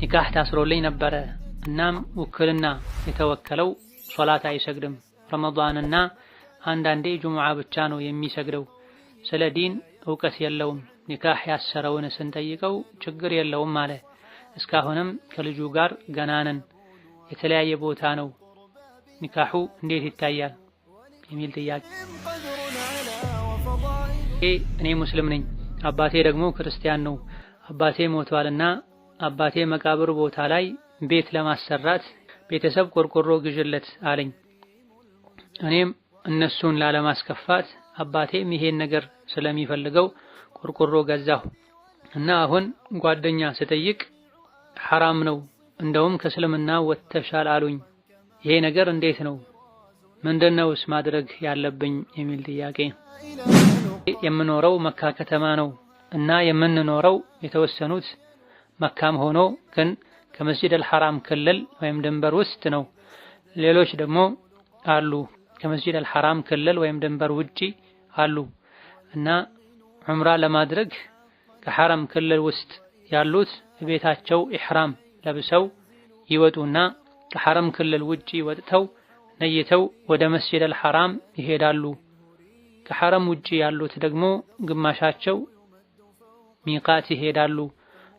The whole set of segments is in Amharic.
ኒካህ ታስሮልኝ ነበረ። እናም ውክልና የተወከለው ሶላት አይሰግድም። ረመዳንና አንዳንዴ ጁሙዓ ብቻ ነው የሚሰግደው። ስለ ዲን እውቀት የለውም። ኒካህ ያሰረውን ስንጠይቀው ችግር የለውም አለ። እስካሁንም ከልጁ ጋር ገና ነን። የተለያየ ቦታ ነው። ኒካሑ እንዴት ይታያል የሚል ጥያቄ። እኔ ሙስሊም ነኝ፣ አባቴ ደግሞ ክርስቲያን ነው። አባቴ ሞቷልና አባቴ መቃብር ቦታ ላይ ቤት ለማሰራት ቤተሰብ ቆርቆሮ ግዥለት አለኝ። እኔም እነሱን ላለማስከፋት አባቴም ይሄን ነገር ስለሚፈልገው ቆርቆሮ ገዛሁ እና አሁን ጓደኛ ስጠይቅ ሐራም ነው፣ እንደውም ከእስልምና ወጥተሻል አሉኝ። ይሄ ነገር እንዴት ነው? ምንድነውስ ማድረግ ያለብኝ የሚል ጥያቄ። የምኖረው መካ ከተማ ነው እና የምንኖረው የተወሰኑት መካም ሆኖ ግን ከመስጂድ አልሐራም ክልል ወይም ድንበር ውስጥ ነው። ሌሎች ደግሞ አሉ ከመስጂድ አልሐራም ክልል ወይም ድንበር ውጪ አሉ እና ዑምራ ለማድረግ ከሐራም ክልል ውስጥ ያሉት ቤታቸው ኢህራም ለብሰው ይወጡና ከሐራም ክልል ውጪ ወጥተው ነይተው ወደ መስጂድ አልሐራም ይሄዳሉ። ከሐራም ውጪ ያሉት ደግሞ ግማሻቸው ሚቃት ይሄዳሉ።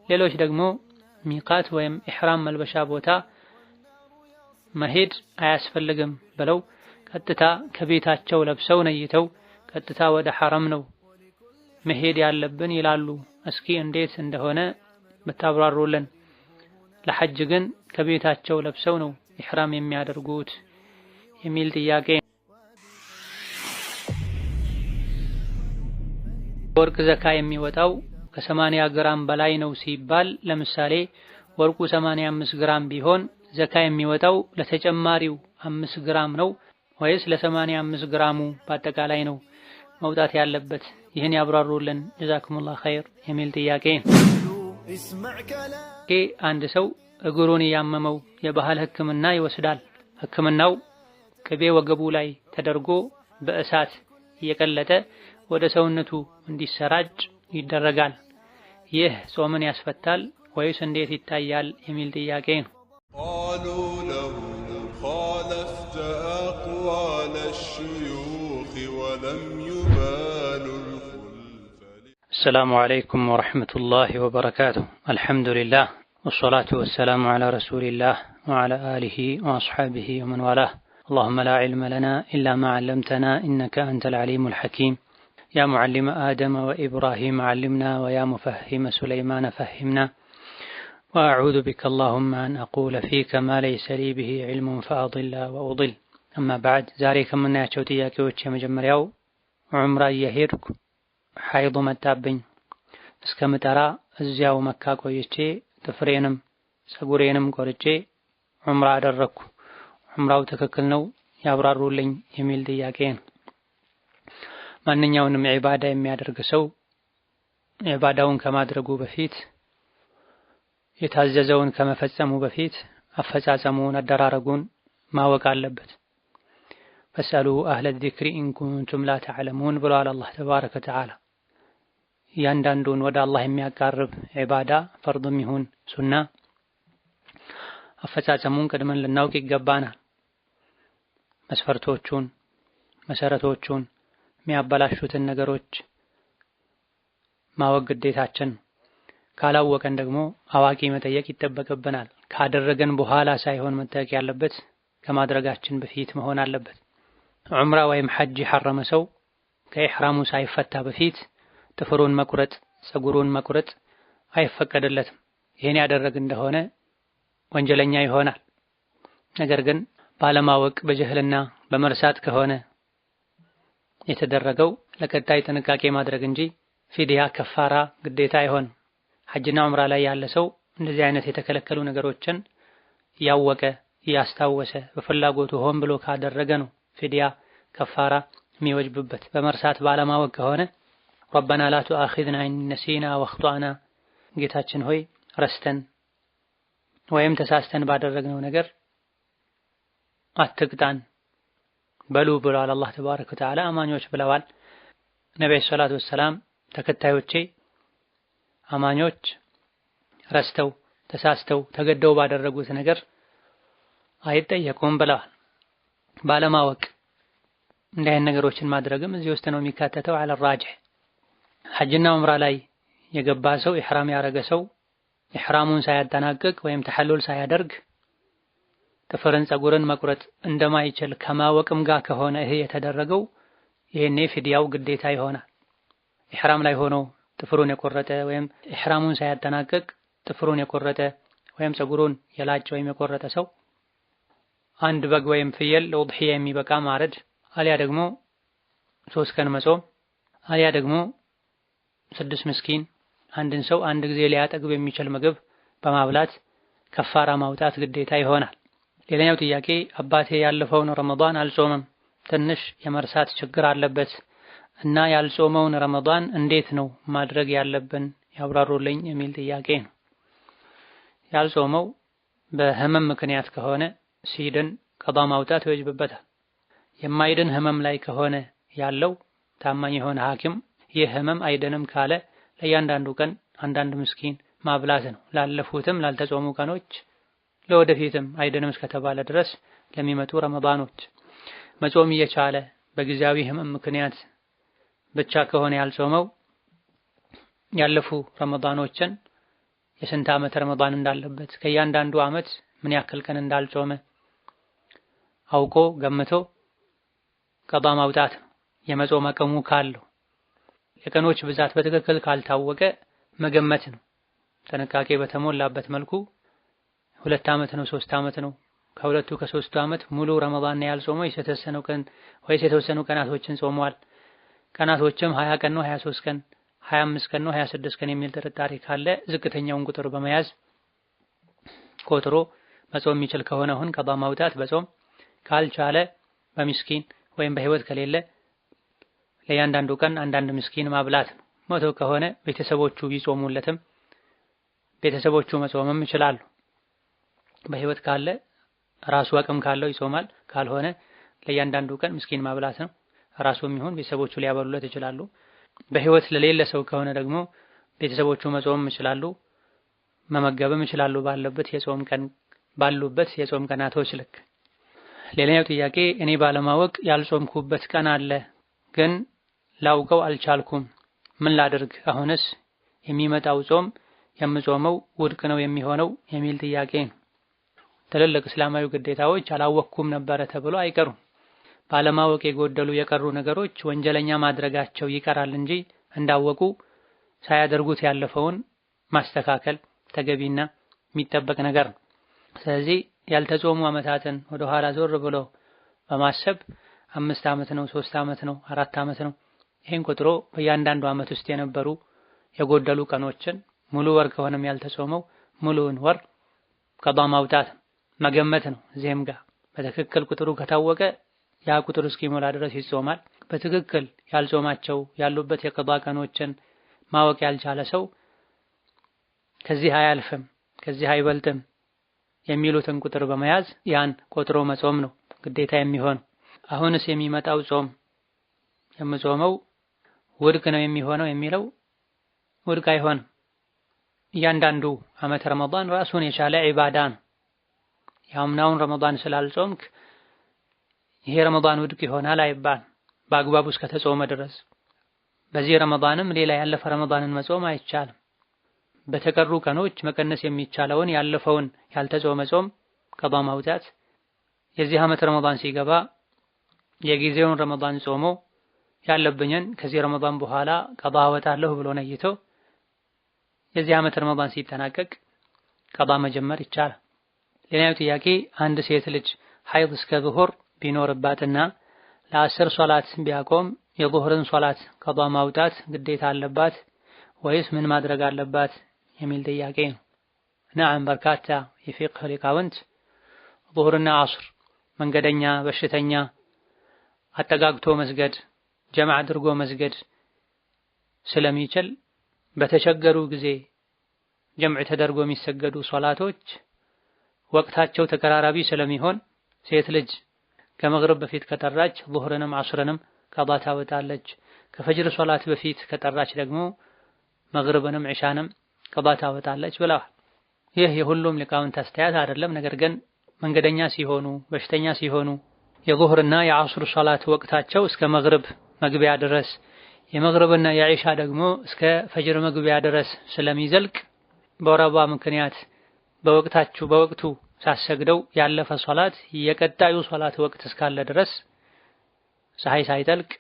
ሌሎች ደግሞ ሚቃት ወይም ኢህራም መልበሻ ቦታ መሄድ አያስፈልግም ብለው ቀጥታ ከቤታቸው ለብሰው ነይተው ቀጥታ ወደ ሐራም ነው መሄድ ያለብን ይላሉ። እስኪ እንዴት እንደሆነ ብታብራሩልን። ለሐጅ ግን ከቤታቸው ለብሰው ነው ኢህራም የሚያደርጉት የሚል ጥያቄ። ወርቅ ዘካ የሚወጣው ከ80 ግራም በላይ ነው ሲባል፣ ለምሳሌ ወርቁ 85 ግራም ቢሆን ዘካ የሚወጣው ለተጨማሪው 5 ግራም ነው ወይስ ለ85 ግራሙ በአጠቃላይ ነው መውጣት ያለበት? ይህን ያብራሩልን ጀዛኩሙላህ ኸይር የሚል ጥያቄ። አንድ ሰው እግሩን ያመመው የባህል ሕክምና ይወስዳል። ሕክምናው ቅቤ ወገቡ ላይ ተደርጎ በእሳት እየቀለጠ ወደ ሰውነቱ እንዲሰራጭ ይደረጋል። ይህ ጾምን ያስፈታል ወይስ እንዴት ይታያል የሚል ጥያቄ ነው። السلام عليكم ورحمة الله وبركاته. الحمد لله والصلاة والسلام على رسول الله وعلى آله وأصحابه ومن والاه. اللهم لا علم لنا إلا ما علمتنا إنك أنت العليم الحكيم. يا معلم آدم وإبراهيم علمنا ويا مفهم سليمان فهمنا. وأعوذ بك اللهم أن أقول فيك ما ليس لي به علم فأضل وأضل. أما بعد ዛሬ ከምናያቸው ጥያቄዎች የመጀመሪያው ዑምራ እየሄድኩ ሐይድ መጣብኝ እስከምጠራ እዚያው መካ ቆይቼ ጥፍሬንም ፀጉሬንም ቆርጬ ዑምራ አደረኩ። ዑምራው ትክክል ነው ያብራሩልኝ የሚል ጥያቄ ነው። ማንኛውንም ዒባዳ የሚያደርግ ሰው ዒባዳውን ከማድረጉ በፊት የታዘዘውን ከመፈጸሙ በፊት አፈጻጸሙን አደራረጉን ማወቅ አለበት። ፈስአሉ አህለ ዚክሪ ኢን ኩንቱም ላ ተዕለሙን ብሏል አላህ ተባረከ ወተዓላ። እያንዳንዱን ወደ አላህ የሚያቃርብ ዒባዳ ፈርድም ይሁን ሱና አፈጻጸሙን ቀድመን ልናውቅ ይገባናል። መስፈርቶቹን፣ መሰረቶቹን፣ የሚያበላሹትን ነገሮች ማወቅ ግዴታችን። ካላወቀን ደግሞ አዋቂ መጠየቅ ይጠበቅብናል። ካደረገን በኋላ ሳይሆን መጠየቅ ያለበት ከማድረጋችን በፊት መሆን አለበት። ዑምራ ወይም ሐጅ የሐረመ ሰው ከኢሕራሙ ሳይፈታ በፊት ጥፍሩን መቁረጥ፣ ፀጉሩን መቁረጥ አይፈቀድለትም። ይሄን ያደረግ እንደሆነ ወንጀለኛ ይሆናል። ነገር ግን ባለማወቅ በጀህልና በመርሳት ከሆነ የተደረገው ለቀጣይ ጥንቃቄ ማድረግ እንጂ ፊድያ ከፋራ ግዴታ አይሆንም። ሐጅና ዑምራ ላይ ያለ ሰው እንደዚህ አይነት የተከለከሉ ነገሮችን ያወቀ ያስታወሰ በፍላጎቱ ሆን ብሎ ካደረገ ነው ፊድያ ከፋራ የሚወጅብበት። በመርሳት ባለማወቅ ከሆነ ረበና ላ ቱአኺዝና ኢን ነሲና ወአኽጣእና፣ ጌታችን ሆይ ረስተን ወይም ተሳስተን ባደረግነው ነገር አትቅጣን በሉ ብለዋል አላህ ተባረከ ወተዓላ። አማኞች ብለዋል ነብዩ ሰለላሁ ዐለይሂ ወሰለም ተከታዮቼ አማኞች ረስተው ተሳስተው ተገደው ባደረጉት ነገር አይጠየቁም ብለዋል። ባለማወቅ እንዲህ አይነት ነገሮችን ማድረግም እዚህ ውስጥ ነው የሚካተተው። አለ ራጅህ ሐጅና ዑምራ ላይ የገባ ሰው ኢህራም ያረገ ሰው ኢህራሙን ሳያጠናቅቅ ወይም ተሐሉል ሳያደርግ ጥፍርን ፀጉርን መቁረጥ እንደማይችል ከማወቅም ጋር ከሆነ ይሄ የተደረገው ይሄኔ ፊድያው ግዴታ ይሆናል። ኢህራም ላይ ሆኖ ጥፍሩን የቆረጠ ወይም ኢህራሙን ሳያጠናቅቅ ጥፍሩን የቆረጠ ወይም ፀጉሩን የላጨ ወይም የቆረጠ ሰው አንድ በግ ወይም ፍየል ለውድሂያ የሚበቃ ማረድ አሊያ ደግሞ 3 ቀን መጾም አሊያ ደግሞ 6 ምስኪን አንድን ሰው አንድ ጊዜ ሊያጠግብ የሚችል ምግብ በማብላት ከፋራ ማውጣት ግዴታ ይሆናል። ሌላኛው ጥያቄ አባቴ ያለፈውን ረመዳን አልጾመም፣ ትንሽ የመርሳት ችግር አለበት እና ያልጾመውን ረመዳን እንዴት ነው ማድረግ ያለብን ያብራሩልኝ የሚል ጥያቄ ነው። ያልጾመው በህመም ምክንያት ከሆነ ሲድን ቀዷ ማውጣት ይወጅብበታል። የማይድን ህመም ላይ ከሆነ ያለው ታማኝ የሆነ ሐኪም ይህ ህመም አይድንም ካለ ለእያንዳንዱ ቀን አንዳንድ ምስኪን ማብላት ነው። ላለፉትም ላልተጾሙ ቀኖች ለወደፊትም አይድንም እስከተባለ ድረስ ለሚመጡ ረመዳኖች መጾም እየቻለ በጊዜያዊ ህመም ምክንያት ብቻ ከሆነ ያልጾመው ያለፉ ረመዳኖችን የስንት ዓመት ረመዳን እንዳለበት ከእያንዳንዱ ዓመት ምን ያክል ቀን እንዳልጾመ አውቆ ገምቶ ቀዷ ማውጣት ነው። የመጾም አቅሙ ካለው የቀኖች ብዛት በትክክል ካልታወቀ መገመት ነው። ጥንቃቄ በተሞላበት መልኩ 2 ዓመት ነው 3 ዓመት ነው ከሁለቱ ከ3ቱ ዓመት ሙሉ ረመዳን ያልጾመው የተወሰነው ቀን ወይስ የተወሰኑ ቀናቶችን ጾመዋል፣ ቀናቶችም 20 ቀን ነው 23 ቀን 25 ቀን ነው 26 ቀን የሚል ጥርጣሬ ካለ ዝቅተኛውን ቁጥር በመያዝ ቆጥሮ መጾም የሚችል ከሆነ አሁን ቀዷ ማውጣት በጾም ካልቻለ በሚስኪን ወይም በህይወት ከሌለ ለእያንዳንዱ ቀን አንዳንድ ምስኪን ማብላት ነው። ሞቶ ከሆነ ቤተሰቦቹ ቢጾሙለትም ቤተሰቦቹ መጾምም ይችላሉ። በህይወት ካለ ራሱ አቅም ካለው ይጾማል፣ ካልሆነ ለእያንዳንዱ ቀን ምስኪን ማብላት ነው። ራሱም ይሁን ቤተሰቦቹ ሊያበሉለት ይችላሉ። በህይወት ለሌለ ሰው ከሆነ ደግሞ ቤተሰቦቹ መጾም ይችላሉ፣ መመገብም ይችላሉ ባሉበት የጾም ቀናቶች ልክ። ሌላኛው ጥያቄ እኔ ባለማወቅ ያልጾምኩበት ቀን አለ ግን ላውቀው አልቻልኩም፣ ምን ላድርግ? አሁንስ የሚመጣው ጾም የምጾመው ውድቅ ነው የሚሆነው የሚል ጥያቄ ነው። ትልልቅ እስላማዊ ግዴታዎች አላወቅኩም ነበረ ተብሎ አይቀሩም። ባለማወቅ የጎደሉ የቀሩ ነገሮች ወንጀለኛ ማድረጋቸው ይቀራል እንጂ እንዳወቁ ሳያደርጉት ያለፈውን ማስተካከል ተገቢና የሚጠበቅ ነገር ነው። ስለዚህ ያልተጾሙ ዓመታትን ወደ ኋላ ዞር ብሎ በማሰብ 5 ዓመት ነው 3 ዓመት ነው 4 ዓመት ነው ይሄን ቁጥሮ በእያንዳንዱ ዓመት ውስጥ የነበሩ የጎደሉ ቀኖችን ሙሉ ወር ከሆነም ያልተጾመው ሙሉውን ወር ቀዷ ማውጣት መገመት ነው። እዚህም ጋር በትክክል ቁጥሩ ከታወቀ ያ ቁጥር እስኪሞላ ድረስ ይጾማል። በትክክል ያልጾማቸው ያሉበት የቀዷ ቀኖችን ማወቅ ያልቻለ ሰው ከዚህ አያልፍም ከዚህ አይበልጥም የሚሉትን ቁጥር በመያዝ ያን ቆጥሮ መጾም ነው ግዴታ የሚሆነው። አሁንስ የሚመጣው ጾም የምጾመው ውድቅ ነው የሚሆነው የሚለው ውድቅ አይሆንም። እያንዳንዱ ዓመት ረመዳን ራሱን የቻለ ዒባዳ ነው። የአምናውን ረመዳን ስላልጾምክ ይሄ ረመዳን ውድቅ ይሆናል አይባል በአግባቡ እስከተጾመ ድረስ። በዚህ ረመዳንም ሌላ ያለፈ ረመዳንን መጾም አይቻልም። በተቀሩ ቀኖች መቀነስ የሚቻለውን ያለፈውን ያልተጾመ ጾም ቀዷ ማውጣት፣ የዚህ ዓመት ረመዳን ሲገባ የጊዜውን ረመዳን ጾሞ ያለብኝን ከዚህ ረመዳን በኋላ ቀዷ አወጣለሁ ብሎ ነይቶ የዚህ ዓመት ረመዳን ሲጠናቀቅ ቀዷ መጀመር ይቻላል። ሌላኛው ጥያቄ አንድ ሴት ልጅ ሐይድ እስከ ዙሁር ቢኖርባትና ለ10 ሶላት ቢያቆም የዙህርን ሶላት ቀዷ ማውጣት ግዴታ አለባት ወይስ ምን ማድረግ አለባት የሚል ጥያቄ ነው። ነዓም በርካታ የፊቅህ ሊቃውንት ዙህርና ዐስር መንገደኛ በሽተኛ አጠጋግቶ መስገድ ጀማዕ አድርጎ መስገድ ስለሚችል በተቸገሩ ጊዜ ጀምዕ ተደርጎ የሚሰገዱ ሶላቶች ወቅታቸው ተቀራራቢ ስለሚሆን ሴት ልጅ ከመግሪብ በፊት ከጠራች ዙህርንም ዐስርንም ቀዷ ታወጣለች። ከፈጅር ሶላት በፊት ከጠራች ደግሞ መግሪብንም ዒሻንም ቀዷ ታወጣለች ብለዋል። ይህ የሁሉም ሊቃውንት አስተያየት አይደለም። ነገር ግን መንገደኛ ሲሆኑ፣ በሽተኛ ሲሆኑ የዙህርና የዐስር ሶላት ወቅታቸው እስከ መግሪብ መግቢያ ድረስ የመግሪብና የዒሻ ደግሞ እስከ ፈጅር መግቢያ ድረስ ስለሚዘልቅ በወር አበባ ምክንያት በወቅቱ ሳሰግደው ያለፈ ሶላት የቀጣዩ ሶላት ወቅት እስካለ ድረስ ፀሐይ ሳይጠልቅ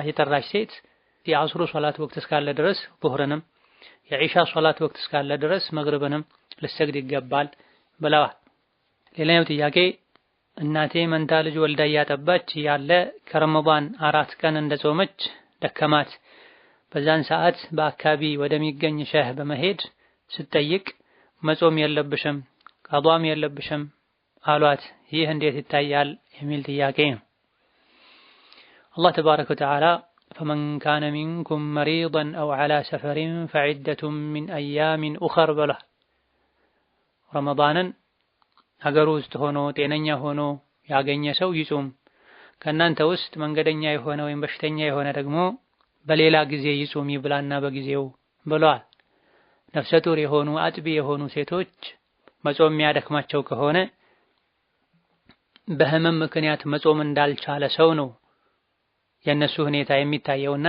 የጠራች ሴት የዐስሩ ሶላት ወቅት እስካለ ድረስ ዙህርንም የዒሻ ሶላት ወቅት እስካለ ድረስ መግሪብንም ልሰግድ ይገባል ብለዋል። ሌላኛው ጥያቄ እናቴ መንታ ልጅ ወልዳ እያጠባች ያለ ከረመዳን 4 ቀን እንደጾመች ደከማት። በዛን ሰዓት በአካባቢ ወደሚገኝ ሸህ በመሄድ ስትጠይቅ መጾም የለብሽም ቀዷም የለብሽም አሏት። ይህ እንዴት ይታያል የሚል ጥያቄ ነው። አላህ ተባረከ ወተዓላ ፈመን ካነ ሚንኩም መሪደን አው ዐላ ሰፈሪን ፈዒደቱን ሚን አያሚን ኡኸር ብሏል። ረመዳንን ሀገሩ ውስጥ ሆኖ ጤነኛ ሆኖ ያገኘ ሰው ይጹም፣ ከእናንተ ውስጥ መንገደኛ የሆነ ወይም በሽተኛ የሆነ ደግሞ በሌላ ጊዜ ይጹም ይብላና በጊዜው ብለዋል። ነፍሰ ጡር የሆኑ አጥቢ የሆኑ ሴቶች መጾም የሚያደክማቸው ከሆነ በህመም ምክንያት መጾም እንዳልቻለ ሰው ነው የነሱ ሁኔታ የሚታየውና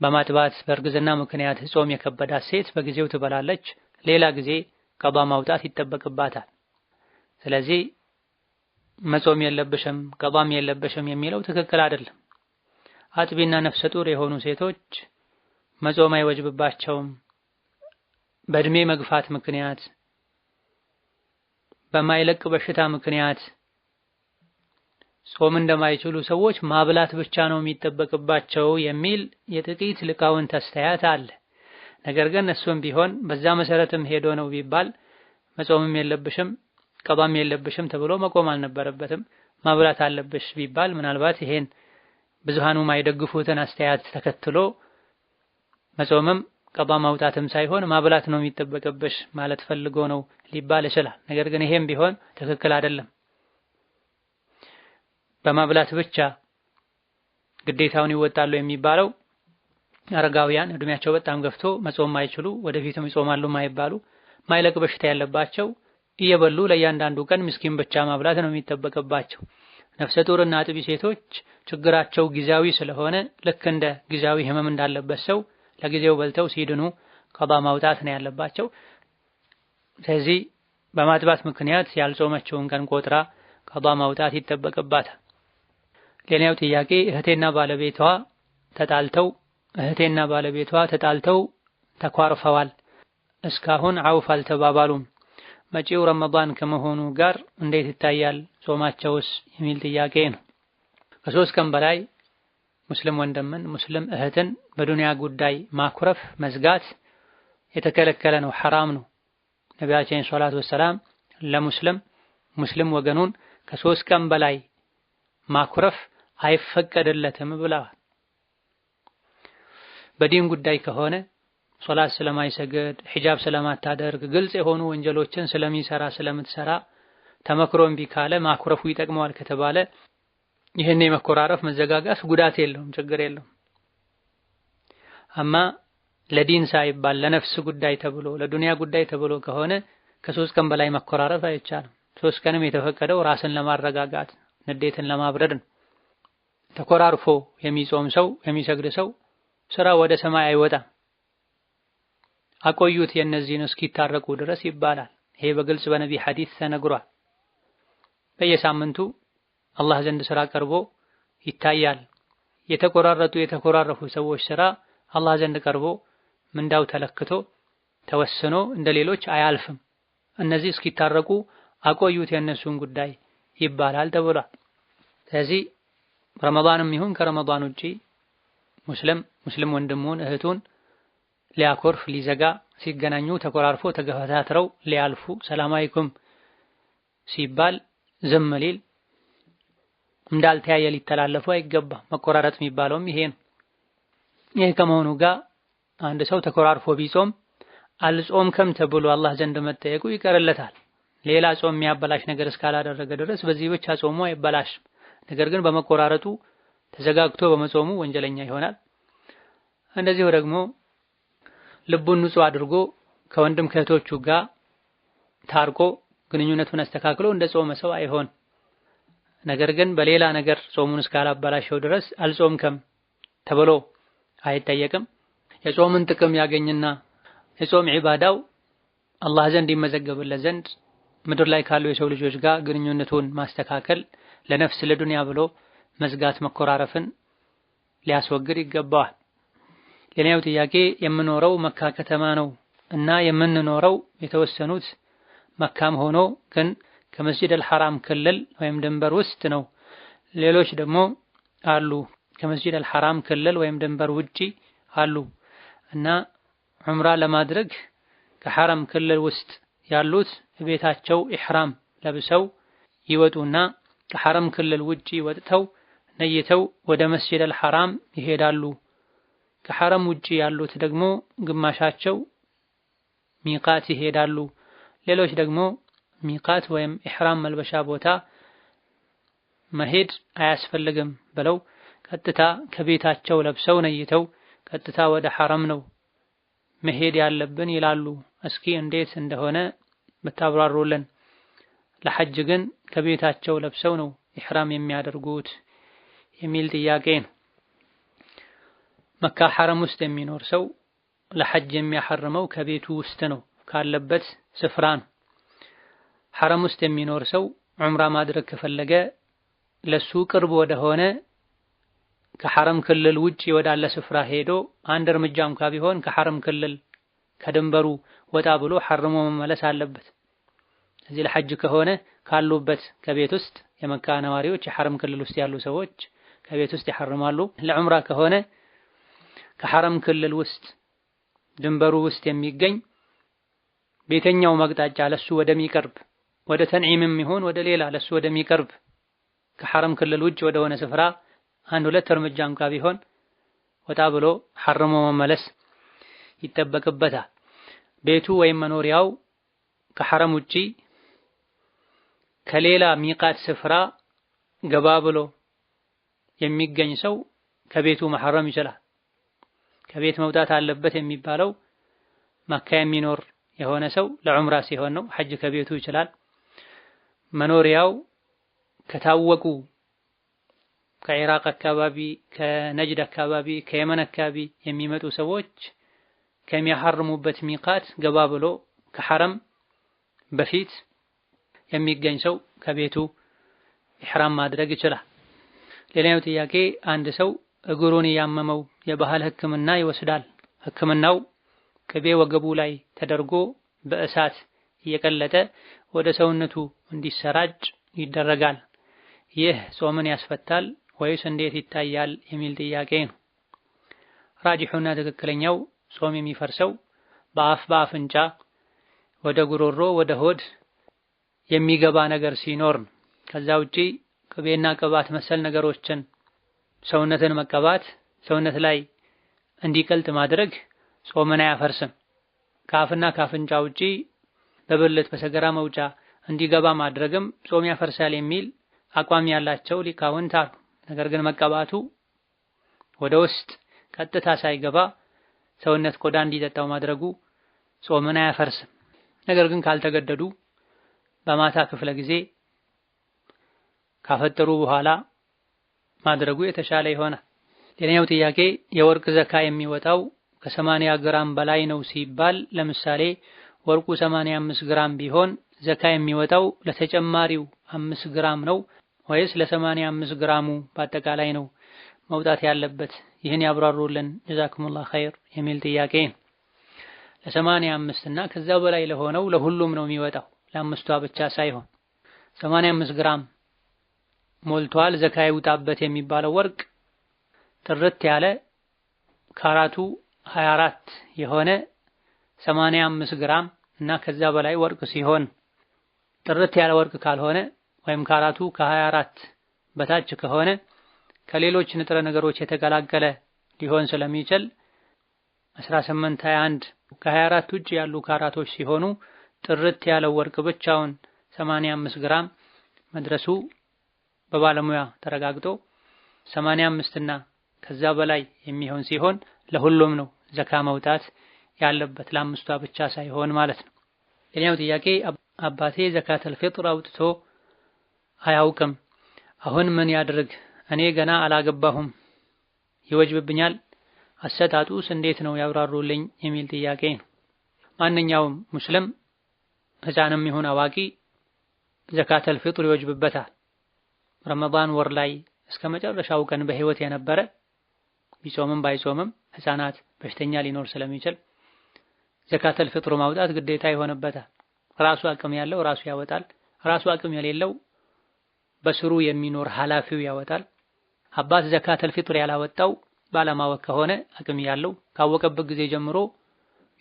በማጥባት በእርግዝና ምክንያት ጾም የከበዳት ሴት በጊዜው ትበላለች፣ ሌላ ጊዜ ቀዷ ማውጣት ይጠበቅባታል። ስለዚህ መጾም የለብሽም ቀዷም የለብሽም የሚለው ትክክል አይደለም። አጥቢና ነፍሰ ጡር የሆኑ ሴቶች መጾም አይወጅብባቸውም። በእድሜ መግፋት ምክንያት በማይለቅ በሽታ ምክንያት ጾም እንደማይችሉ ሰዎች ማብላት ብቻ ነው የሚጠበቅባቸው የሚል የጥቂት ሊቃውንት አስተያየት አለ። ነገር ግን እሱም ቢሆን በዛ መሰረትም ሄዶ ነው ቢባል መጾምም የለብሽም ቀዷም የለብሽም ተብሎ መቆም አልነበረበትም። ማብላት አለብሽ ቢባል ምናልባት ይሄን ብዙሃኑ ማይደግፉትን አስተያየት ተከትሎ መጾምም ቀዷ ማውጣትም ሳይሆን ማብላት ነው የሚጠበቅብሽ ማለት ፈልጎ ነው ሊባል ይችላል። ነገር ግን ይሄም ቢሆን ትክክል አይደለም። በማብላት ብቻ ግዴታውን ይወጣሉ የሚባለው አረጋውያን እድሜያቸው በጣም ገፍቶ መጾም ማይችሉ ወደፊትም ይጾማሉ ማይባሉ ማይለቅ በሽታ ያለባቸው እየበሉ ለእያንዳንዱ ቀን ምስኪን ብቻ ማብላት ነው የሚጠበቅባቸው። ነፍሰ ጡርና አጥቢ ሴቶች ችግራቸው ጊዜያዊ ስለሆነ ልክ እንደ ጊዜያዊ ህመም እንዳለበት ሰው ለጊዜው በልተው ሲድኑ ቀዷ ማውጣት ነው ያለባቸው። ስለዚህ በማጥባት ምክንያት ያልጾመችውን ቀን ቆጥራ ቀዷ ማውጣት ይጠበቅባታል። ሌላው ጥያቄ እህቴና ባለቤቷ ተጣልተው ተኳርፈዋል። እስካሁን አውፍ አልተባባሉም። መጪው ረመዳን ከመሆኑ ጋር እንዴት ይታያል ጾማቸውስ የሚል ጥያቄ ነው። ከ3 ቀን በላይ ሙስሊም ወንድምን ሙስሊም እህትን በዱንያ ጉዳይ ማኩረፍ መዝጋት የተከለከለ ነው፣ ሐራም ነው። ነቢያችን ሰለላሁ ዐለይሂ ወሰለም ሙስሊም ወገኑን ከ3 ቀን በላይ ማኩረፍ አይፈቀድለትም ብለዋል። በዲን ጉዳይ ከሆነ ሶላት ስለማይሰግድ ሒጃብ ስለማታደርግ ግልጽ የሆኑ ወንጀሎችን ስለምትሰራ ተመክሮ እምቢ ካለ ማኩረፉ ይጠቅመዋል ከተባለ ይሄን የመኮራረፍ መዘጋጋት ጉዳት የለውም፣ ችግር የለውም። አማ ለዲን ሳይባል ለነፍስ ጉዳይ ተብሎ ለዱንያ ጉዳይ ተብሎ ከሆነ ከ3 ቀን በላይ መኮራረፍ አይቻልም። 3 ቀንም የተፈቀደው ራስን ለማረጋጋት ንዴትን ለማብረድ ነው። ተኮራርፎ የሚጾም ሰው የሚሰግድ ሰው ስራ ወደ ሰማይ አይወጣም። አቆዩት የነዚህን እስኪታረቁ ድረስ ይባላል። ይሄ በግልጽ በነቢ ሐዲስ ተነግሯል። በየሳምንቱ አላህ ዘንድ ስራ ቀርቦ ይታያል። የተኮራረፉ ሰዎች ስራ አላህ ዘንድ ቀርቦ ምንዳው ተለክቶ ተወስኖ እንደሌሎች አያልፍም። እነዚህ እስኪታረቁ አቆዩት የነሱን ጉዳይ ይባላል ተብሏል። ስለዚህ ረመዳንም ይሁን ከረመዳን ውጪ ሙስሊም ወንድሙን እህቱን ሊያኮርፍ ሊዘጋ ሲገናኙ ተኮራርፎ ተገፈታትረው ሊያልፉ ሰላም አለይኩም ሲባል ዝም ሊል እንዳልተያየ ሊተላለፉ አይገባም። መቆራረጥ የሚባለውም ይሄ ነው። ይሄ ከመሆኑ ጋር አንድ ሰው ተኮራርፎ ቢጾም አልጾምከም ተብሎ አላህ ዘንድ መጠየቁ ይቀርለታል። ሌላ ጾም የሚያበላሽ ነገር እስካላደረገ ድረስ በዚህ ብቻ ጾሙ አይበላሽም። ነገር ግን በመቆራረጡ ተዘጋግቶ በመጾሙ ወንጀለኛ ይሆናል። እንደዚሁ ደግሞ ልቡን ንጹህ አድርጎ ከወንድም ከእህቶቹ ጋር ታርቆ ግንኙነቱን አስተካክሎ እንደ ጾመ ሰው አይሆን። ነገር ግን በሌላ ነገር ጾሙን እስካላበላሸው ድረስ አልጾምከም ተብሎ አይጠየቅም። የጾምን ጥቅም ያገኝና የጾም ዒባዳው አላህ ዘንድ ይመዘገብለት ዘንድ ምድር ላይ ካሉ የሰው ልጆች ጋር ግንኙነቱን ማስተካከል፣ ለነፍስ ለዱንያ ብሎ መዝጋት መኮራረፍን ሊያስወግድ ይገባዋል። ሌላው ጥያቄ የምኖረው መካ ከተማ ነው እና የምንኖረው የተወሰኑት መካም ሆኖ ግን ከመስጂድ አልሐራም ክልል ወይም ድንበር ውስጥ ነው። ሌሎች ደግሞ አሉ ከመስጂድ አልሐራም ክልል ወይም ድንበር ውጪ አሉ እና ዑምራ ለማድረግ ከሐረም ክልል ውስጥ ያሉት ቤታቸው ኢህራም ለብሰው ይወጡና ከሐረም ክልል ውጪ ወጥተው ነይተው ወደ መስጂድ አልሐራም ይሄዳሉ። ከሐረም ውጪ ያሉት ደግሞ ግማሻቸው ሚቃት ይሄዳሉ። ሌሎች ደግሞ ሚቃት ወይም ኢህራም መልበሻ ቦታ መሄድ አያስፈልግም ብለው ቀጥታ ከቤታቸው ለብሰው ነይተው ቀጥታ ወደ ሐረም ነው መሄድ ያለብን ይላሉ። እስኪ እንዴት እንደሆነ ብታብራሩልን። ለሐጅ ግን ከቤታቸው ለብሰው ነው ኢህራም የሚያደርጉት የሚል ጥያቄ ነው። መካ ሐረም ውስጥ የሚኖር ሰው ለሐጅ የሚያሐርመው ከቤቱ ውስጥ ነው፣ ካለበት ስፍራ ነው። ሐረም ውስጥ የሚኖር ሰው ዑምራ ማድረግ ከፈለገ ለሱ ቅርብ ወደሆነ ከሐረም ክልል ውጪ ወዳለ ስፍራ ሄዶ አንድ እርምጃ እንኳ ቢሆን ከሐረም ክልል ከድንበሩ ወጣ ብሎ ሐርሞ መመለስ አለበት። እዚህ ለሐጅ ከሆነ ካሉበት ከቤት ውስጥ የመካ ነዋሪዎች የሐረም ክልል ውስጥ ያሉ ሰዎች ከቤት ውስጥ ይሐርማሉ። ለዑምራ ከሆነ ከሐረም ክልል ውስጥ ድንበሩ ውስጥ የሚገኝ ቤተኛው መቅጣጫ ለሱ ወደሚቀርብ ወደ ተንዒምም ይሁን ወደ ሌላ ለሱ ወደሚቀርብ ከሐረም ክልል ውጭ ወደሆነ ስፍራ አንድ ሁለት እርምጃ እንኳ ቢሆን ወጣ ብሎ ሐርሞ መመለስ ይጠበቅበታል። ቤቱ ወይም መኖሪያው ከሐረም ውጪ ከሌላ ሚቃት ስፍራ ገባ ብሎ የሚገኝ ሰው ከቤቱ መሐረም ይችላል። ከቤት መውጣት አለበት የሚባለው መካ የሚኖር የሆነ ሰው ለዑምራ ሲሆን ነው። ሐጅ ከቤቱ ይችላል። መኖሪያው ከታወቁ ከኢራቅ አካባቢ፣ ከነጅድ አካባቢ፣ ከየመን አካባቢ የሚመጡ ሰዎች ከሚያሐርሙበት ሚቃት ገባ ብሎ ከሐረም በፊት የሚገኝ ሰው ከቤቱ ኢህራም ማድረግ ይችላል። ሌላኛው ጥያቄ አንድ ሰው እግሩን ያመመው የባህል ሕክምና ይወስዳል። ሕክምናው ቅቤ ወገቡ ላይ ተደርጎ በእሳት እየቀለጠ ወደ ሰውነቱ እንዲሰራጭ ይደረጋል። ይህ ጾምን ያስፈታል ወይስ እንዴት ይታያል የሚል ጥያቄ ነው። ራጂሑና ትክክለኛው ጾም የሚፈርሰው በአፍንጫ ወደ ጉሮሮ ወደ ሆድ የሚገባ ነገር ሲኖር ነው። ከዛ ውጪ ቅቤና ቅባት መሰል ነገሮችን ሰውነትን መቀባት ሰውነት ላይ እንዲቀልጥ ማድረግ ጾምን አያፈርስም። ከአፍና ከአፍንጫ ውጪ በብልት በሰገራ መውጫ እንዲገባ ማድረግም ጾም ያፈርሳል የሚል አቋም ያላቸው ሊቃውንት አሉ። ነገር ግን መቀባቱ ወደ ውስጥ ቀጥታ ሳይገባ ሰውነት ቆዳ እንዲጠጣው ማድረጉ ጾምን አያፈርስም። ነገር ግን ካልተገደዱ በማታ ክፍለ ጊዜ ካፈጠሩ በኋላ ማድረጉ የተሻለ ይሆናል። ሌላኛው ጥያቄ የወርቅ ዘካ የሚወጣው ከ80 ግራም በላይ ነው ሲባል ለምሳሌ ወርቁ 85 ግራም ቢሆን ዘካ የሚወጣው ለተጨማሪው 5 ግራም ነው ወይስ ለ85 ግራሙ በአጠቃላይ ነው መውጣት ያለበት? ይህን ያብራሩልን ጀዛኩሙላህ ኸይር የሚል ጥያቄ። ለ85 እና ከዛ በላይ ለሆነው ለሁሉም ነው የሚወጣው፣ ለአምስቷ ብቻ ሳይሆን 85 ግራም ሞልቷል ዘካ ይውጣበት የሚባለው ወርቅ ጥርት ያለ ካራቱ 24 የሆነ 85 ግራም እና ከዛ በላይ ወርቅ ሲሆን፣ ጥርት ያለ ወርቅ ካልሆነ ወይም ካራቱ ከ24 በታች ከሆነ ከሌሎች ንጥረ ነገሮች የተቀላቀለ ሊሆን ስለሚችል 18 21 ከ24 ውጭ ያሉ ካራቶች ሲሆኑ ጥርት ያለው ወርቅ ብቻውን 85 ግራም መድረሱ በባለሙያ ተረጋግጦ 85 እና ከዛ በላይ የሚሆን ሲሆን ለሁሉም ነው ዘካ መውጣት ያለበት ለአምስቷ ብቻ ሳይሆን ማለት ነው። ሌላው ጥያቄ አባቴ ዘካተል ፊጥር አውጥቶ አያውቅም። አሁን ምን ያድርግ? እኔ ገና አላገባሁም፣ ይወጅብብኛል? አሰጣጡስ እንዴት ነው ያብራሩልኝ የሚል ጥያቄ ነው። ማንኛውም ሙስሊም ሕፃንም ይሁን አዋቂ ዘካተል ፊጥር ይወጅብበታል። ረመዳን ወር ላይ እስከ መጨረሻው ቀን በህይወት የነበረ ቢጾምም ባይጾምም ሕፃናት በሽተኛ ሊኖር ስለሚችል ዘካተል ፊጥር ማውጣት ግዴታ ይሆንበታል። ራሱ አቅም ያለው ራሱ ያወጣል። ራሱ አቅም የሌለው በስሩ የሚኖር ኃላፊው ያወጣል። አባት ዘካተል ፊጥር ያላወጣው ባለማወቅ ከሆነ አቅም ያለው ካወቀበት ጊዜ ጀምሮ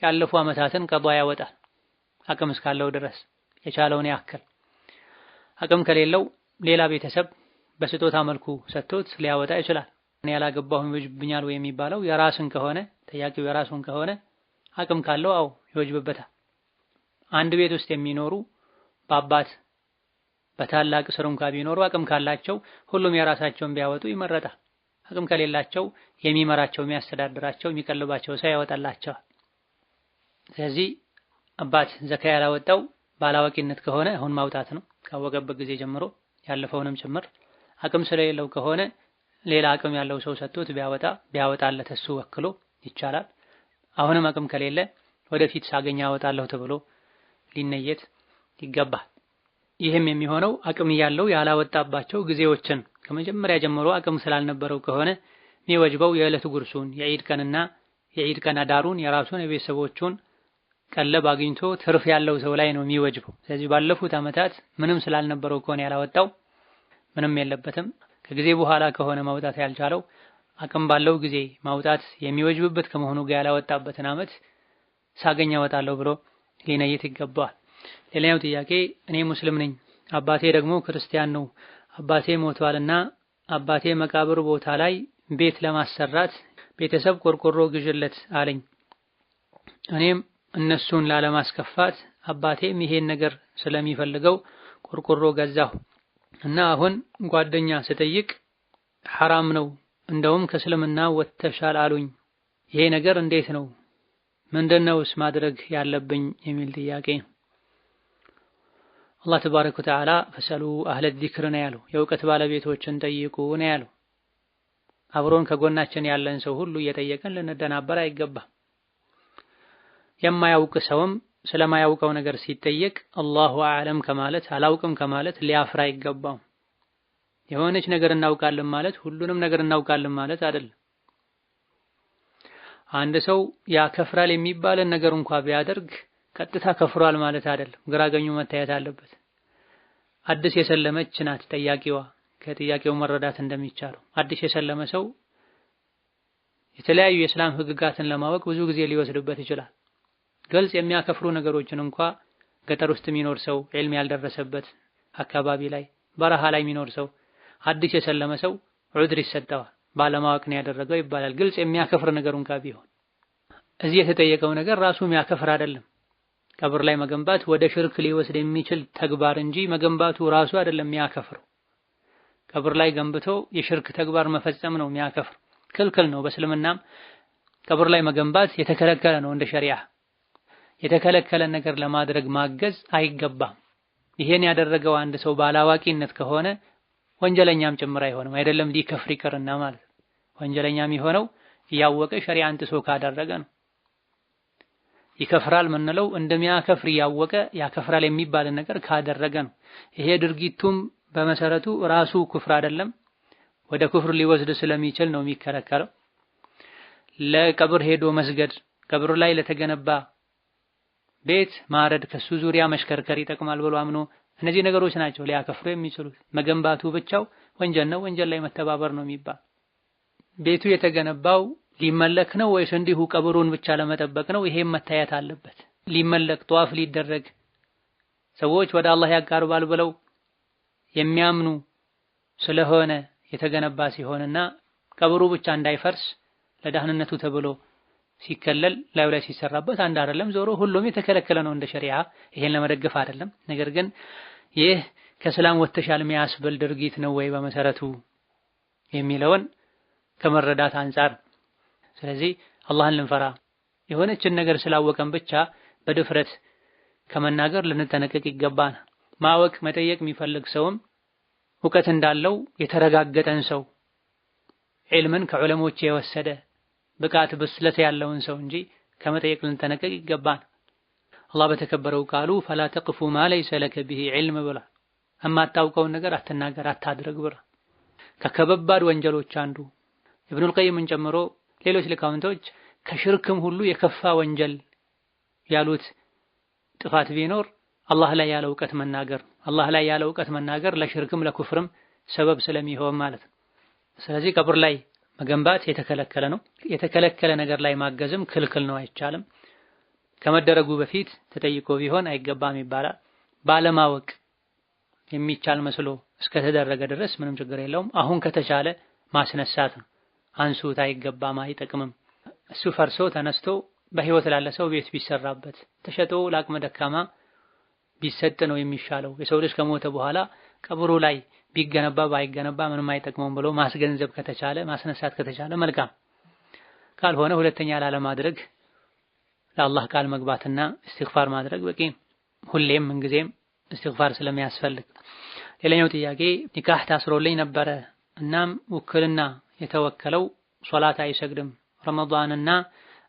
ያለፉ ዓመታትን ቀዷ ያወጣል። አቅም እስካለው ድረስ የቻለውን ያክል። አቅም ከሌለው ሌላ ቤተሰብ በስጦታ መልኩ ሰጥቶት ሊያወጣ ይችላል። እኔ ያላገባሁም ይወጅብኛል ወይ የሚባለው የራስን ከሆነ ጠያቂው የራሱን ከሆነ አቅም ካለው አው ይወጅብበታል። አንድ ቤት ውስጥ የሚኖሩ በአባት በታላቅ ስር እንኳን ቢኖሩ አቅም ካላቸው ሁሉም የራሳቸውን ቢያወጡ ይመረጣል። አቅም ከሌላቸው የሚመራቸው የሚያስተዳድራቸው የሚቀልባቸው ሰው ያወጣላቸዋል። ስለዚህ አባት ዘካ ያላወጣው ባላዋቂነት ከሆነ አሁን ማውጣት ነው ካወቀበት ጊዜ ጀምሮ ያለፈውንም ጭምር። አቅም ስለሌለው ከሆነ ሌላ አቅም ያለው ሰው ሰጥቶት ቢያወጣለት እሱ ወክሎ ይቻላል። አሁንም አቅም ከሌለ ወደፊት ሳገኝ አወጣለሁ ተብሎ ሊነየት ይገባል። ይህም የሚሆነው አቅም ያለው ያላወጣባቸው ጊዜዎችን ከመጀመሪያ ጀምሮ አቅም ስላልነበረው ከሆነ የሚወጅበው የዕለት ጉርሱን የዒድ ቀንና የዒድ ቀን አዳሩን የራሱን የቤተሰቦቹን ቀለብ አግኝቶ ትርፍ ያለው ሰው ላይ ነው የሚወጅበው። ስለዚህ ባለፉት ዓመታት ምንም ስላልነበረው ከሆነ ያላወጣው ምንም የለበትም። ከጊዜ በኋላ ከሆነ ማውጣት ያልቻለው አቅም ባለው ጊዜ ማውጣት የሚወጅብበት ከመሆኑ ጋር ያላወጣበትን ዓመት ሳገኝ አወጣለሁ ብሎ ሊነይት ይገባዋል። ሌላኛው ጥያቄ እኔ ሙስሊም ነኝ፣ አባቴ ደግሞ ክርስቲያን ነው። አባቴ ሞቷልና አባቴ መቃብር ቦታ ላይ ቤት ለማሰራት ቤተሰብ ቆርቆሮ ግዥለት አለኝ። እኔም እነሱን ላለማስከፋት አባቴም ይሄን ነገር ስለሚፈልገው ቆርቆሮ ገዛሁ እና አሁን ጓደኛ ስጠይቅ ሐራም ነው እንደውም ከእስልምና ወጥተሻል አሉኝ። ይሄ ነገር እንዴት ነው? ምንድነውስ ማድረግ ያለብኝ የሚል ጥያቄ ነው። አላህ ተባረከ ወተዓላ ፈሰሉ አህለ ዚክር ነው ያለው፣ የእውቀት ባለቤቶችን ጠይቁ ነው ያለው። አብሮን ከጎናችን ያለን ሰው ሁሉ እየጠየቀን ልንደናበር አይገባም። የማያውቅ ሰውም ስለማያውቀው ነገር ሲጠየቅ አላሁ አዕለም ከማለት አላውቅም ከማለት ሊያፍራ አይገባም። የሆነች ነገር እናውቃለን ማለት ሁሉንም ነገር እናውቃለን ማለት አይደለም። አንድ ሰው ያከፍራል የሚባልን ነገር እንኳን ቢያደርግ ቀጥታ ከፍሯል ማለት አይደለም። ግራገኙ መታየት አለበት። አዲስ የሰለመች ናት ጠያቂዋ፣ ከጥያቄው መረዳት እንደሚቻለው አዲስ የሰለመ ሰው የተለያዩ የእስላም ህግጋትን ለማወቅ ብዙ ጊዜ ሊወስድበት ይችላል። ግልጽ የሚያከፍሩ ነገሮችን እንኳን ገጠር ውስጥ የሚኖር ሰው ዒልም ያልደረሰበት አካባቢ ላይ በረሃ ላይ የሚኖር ሰው አዲስ የሰለመ ሰው ዑድር ይሰጠዋል። ባለማወቅ ነው ያደረገው ይባላል። ግልጽ የሚያከፍር ነገር እንኳን ቢሆን እዚህ የተጠየቀው ነገር ራሱ የሚያከፍር አይደለም። ቀብር ላይ መገንባት ወደ ሽርክ ሊወስድ የሚችል ተግባር እንጂ መገንባቱ ራሱ አይደለም የሚያከፍረው። ቀብር ላይ ገንብቶ የሽርክ ተግባር መፈጸም ነው የሚያከፍር፣ ክልክል ነው። በእስልምናም ቀብር ላይ መገንባት የተከለከለ ነው። እንደ ሸሪዓ የተከለከለ ነገር ለማድረግ ማገዝ አይገባም። ይሄን ያደረገው አንድ ሰው ባላዋቂነት ከሆነ ወንጀለኛም ጭምር አይሆንም። አይደለም ሊከፍር ይቅርና ማለት ወንጀለኛም የሆነው እያወቀ ሸሪዓን ጥሶ ካደረገ ነው። ይከፍራል ምንለው እንደሚያከፍር እያወቀ ያከፍራል የሚባል ነገር ካደረገ ነው። ይሄ ድርጊቱም በመሰረቱ ራሱ ኩፍር አይደለም፣ ወደ ኩፍር ሊወስድ ስለሚችል ነው የሚከለከለው። ለቀብር ሄዶ መስገድ፣ ቀብር ላይ ለተገነባ ቤት ማረድ፣ ከሱ ዙሪያ መሽከርከር ይጠቅማል ብሎ አምኖ እነዚህ ነገሮች ናቸው ሊያከፍሩ የሚችሉት። መገንባቱ ብቻው ወንጀል ነው፣ ወንጀል ላይ መተባበር ነው የሚባል። ቤቱ የተገነባው ሊመለክ ነው ወይስ እንዲሁ ቀብሩን ብቻ ለመጠበቅ ነው? ይሄም መታየት አለበት። ሊመለክ ጧፍ ሊደረግ ሰዎች ወደ አላህ ያቃርባል ብለው የሚያምኑ ስለሆነ የተገነባ ሲሆንና ቀብሩ ብቻ እንዳይፈርስ ለደህንነቱ ተብሎ ሲከለል ላዩ ላይ ሲሰራበት አንድ አይደለም። ዞሮ ሁሉም የተከለከለ ነው እንደ ሸሪዓ። ይሄን ለመደገፍ አይደለም። ነገር ግን ይህ ከሰላም ወተሻል የሚያስብል ድርጊት ነው ወይ በመሰረቱ የሚለውን ከመረዳት አንፃር። ስለዚህ አላህን ልንፈራ የሆነችን ነገር ስላወቀን ብቻ በድፍረት ከመናገር ልንጠነቀቅ ይገባናል። ማወቅ መጠየቅ የሚፈልግ ሰውም እውቀት እንዳለው የተረጋገጠን ሰው ዒልምን ከዑለሞች የወሰደ ብቃት ብስለት ያለውን ሰው እንጂ ከመጠየቅ ልንጠነቀቅ ይገባናል። አላህ በተከበረው ቃሉ ፈላ ተቅፉ ማ ለይሰ ለከ ቢሂ ዒልም ብሏል። እማታውቀውን ነገር አትናገር አታድርግ ብሏል። ከከባድ ወንጀሎች አንዱ ኢብኑል ቀይምን ጨምሮ ሌሎች ሊቃውንቶች ከሽርክም ሁሉ የከፋ ወንጀል ያሉት ጥፋት ቢኖር አላህ ላይ ያለ እውቀት መናገር። አላህ ላይ ያለ እውቀት መናገር ለሽርክም ለኩፍርም ሰበብ ስለሚሆን ማለት ነው። ስለዚህ ቀብር ላይ መገንባት የተከለከለ ነው። የተከለከለ ነገር ላይ ማገዝም ክልክል ነው፣ አይቻልም። ከመደረጉ በፊት ተጠይቆ ቢሆን አይገባም ይባላል። ባለማወቅ የሚቻል መስሎ እስከተደረገ ድረስ ምንም ችግር የለውም። አሁን ከተቻለ ማስነሳት ነው። አንሱት፣ አይገባም፣ አይጠቅምም። እሱ ፈርሶ ተነስቶ በህይወት ላለ ሰው ቤት ቢሰራበት ተሸጦ ለአቅመ ደካማ ቢሰጥ ነው የሚሻለው። የሰው ልጅ ከሞተ በኋላ ቀብሩ ላይ ቢገነባ ባይገነባ ምንም አይጠቅመውም ብሎ ማስገንዘብ ከተቻለ ማስነሳት ከተቻለ መልካም። ካልሆነ ሁለተኛ ላለማድረግ ለአላህ ቃል መግባትና እስትግፋር ማድረግ በቂ። ሁሌም ምንጊዜም እስትግፋር ስለሚያስፈልግ። ሌላኛው ጥያቄ ኒካህ ታስሮልኝ ነበረ፣ እናም ውክልና የተወከለው ሶላት አይሰግድም፣ ረመዳንና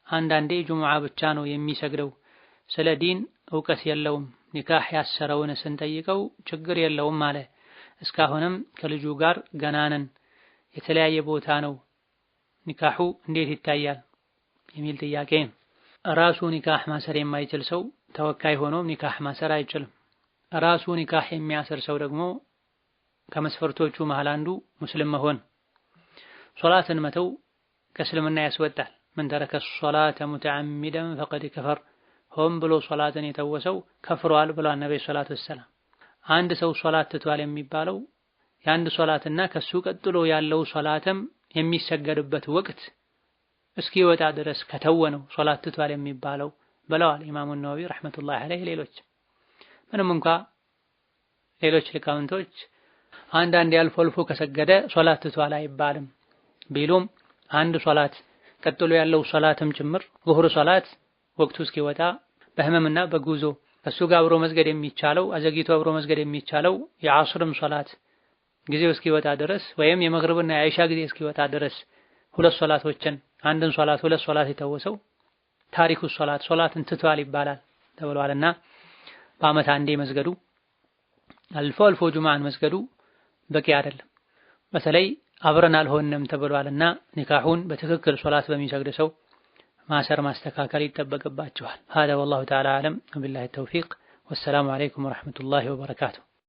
አንዳንዴ ጁሙዓ ብቻ ነው የሚሰግደው፣ ስለ ዲን እውቀት የለውም። ኒካህ ያሰረውን ስንጠይቀው ችግር የለውም አለ። እስካሁንም ከልጁ ጋር ገና ነን፣ የተለያየ ቦታ ነው፣ ኒካሁ እንዴት ይታያል የሚል ጥያቄ። ራሱ ኒካህ ማሰር የማይችል ሰው ተወካይ ሆኖ ኒካህ ማሰር አይችልም። ራሱ ኒካህ የሚያስር ሰው ደግሞ ከመስፈርቶቹ መሃል አንዱ ሙስሊም መሆን። ሶላትን መተው ከእስልምና ያስወጣል። መን ተረከ ሶላተ ሙተዓሚደን ፈቀድ ከፈር፣ ሆን ብሎ ሶላትን የተወሰው ከፍሯል ብሏል ነብዩ ሰለላሁ ዐለይሂ ወሰለም። አንድ ሰው ሶላት ትቷል የሚባለው የአንድ ሶላትና ከሱ ቀጥሎ ያለው ሶላትም የሚሰገድበት ወቅት እስኪወጣ ድረስ ከተወነው ሶላት ትቷል የሚባለው ብለዋል ኢማሙ ነወዊ ረሕመቱላሂ ዐለይሂ። ሌሎች ምንም እንኳ ሌሎች ሊቃውንቶች አንዳንዴ አልፎ አልፎ ከሰገደ ሶላት ትቷል አይባልም ቢሉም አንድ ሶላት ቀጥሎ ያለው ሶላትም ጭምር ዙህር ሶላት ወቅቱ እስኪወጣ በህመምና በጉዞ ከሱ ጋር አብሮ መስገድ የሚቻለው አዘግይቶ አብሮ መስገድ የሚቻለው የዐስርም ሶላት ጊዜው እስኪወጣ ድረስ ወይም የመግሪብና የኢሻ ጊዜ እስኪወጣ ድረስ ሁለት ሶላቶችን አንድን ሶላት ሁለት ሶላት የተወሰው ታሪኩ ሶላትን ትቷል ይባላል ተብሏልና በዓመት አንዴ መስገዱ አልፎ አልፎ ጁምዓን መስገዱ በቂ አይደለም። በተለይ አብረን አልሆንም ተብሏልና ኒካሁን በትክክል ሶላት በሚሰግድ ሰው ማሰር ማስተካከል ይጠበቅባቸዋል። هذا والله تعالى أعلم وبالله التوفيق والسلام عليكم ورحمة الله وبركاته.